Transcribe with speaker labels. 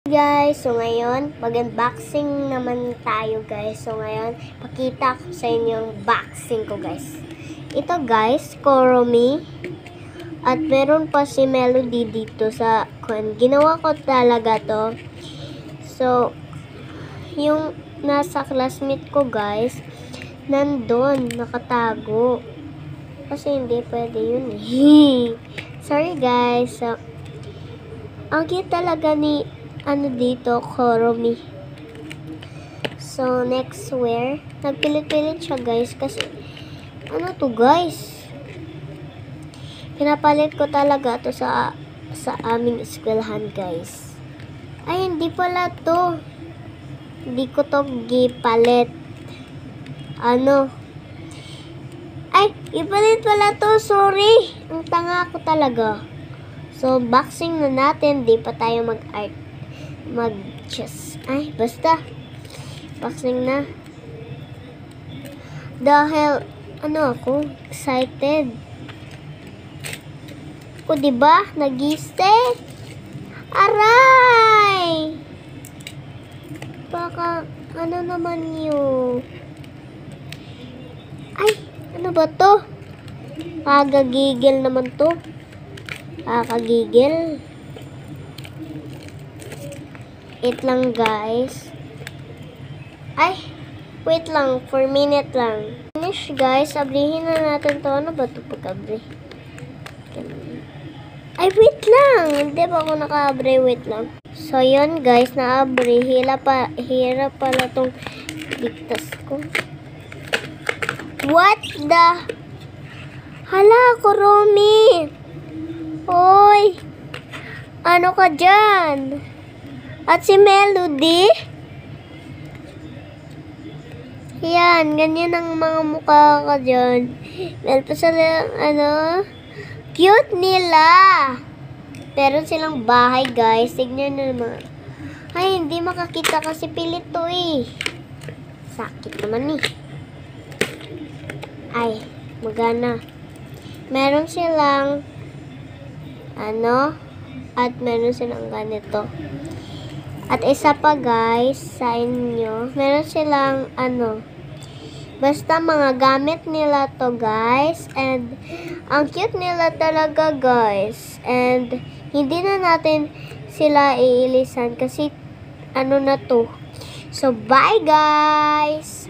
Speaker 1: Guys, so ngayon, mag-unboxing naman tayo guys. So ngayon, pakita ko sa inyo yung boxing ko guys. Ito guys, Koromi. At meron pa si Melody dito sa ginawa ko talaga to. So, yung nasa classmate ko guys, nandun, nakatago. Kasi hindi pwede yun eh. Sorry guys. So, ang cute talaga ni dito, Koromi. So, next wear. Nagpilit-pilit siya, guys. Kasi, ano to, guys? Pinapalit ko talaga to sa aming eskwelahan, guys. Ay, hindi pala to. Hindi ko to gipalit. Ay, ipalit pala to. Sorry. Ang tanga ko talaga. So, boxing na natin. Di pa tayo mag-art. Basta boxing na dahil ako excited ko, diba? Nag-stay aray, baka naman yun. Ay, ano ba to? Kagagigil naman to. Kakagigil. Wait lang guys. Ay, wait lang. For minute lang. Finish guys. Abrihin na natin to. Ano ba ito pag-abri? Ay, wait lang. Hindi ba ako naka-abri? Wait lang. So, yun guys. Na-abri. Hirap pala itong bigtas ko. What the? Hala, Koromi. Hoy. Ano ka dyan? At si Melody, yan, ganyan ang mga mukha ka dyan. Meron pa silang, cute nila. Pero silang bahay, guys. Tignan nyo naman. Ay, hindi makakita kasi pilit to eh. Sakit naman eh. Ay, magana. Meron silang, at meron silang ganito. At isa pa guys, sa inyo, meron silang basta mga gamit nila to guys. And ang cute nila talaga guys. And hindi na natin sila iilisan kasi na to. So bye guys!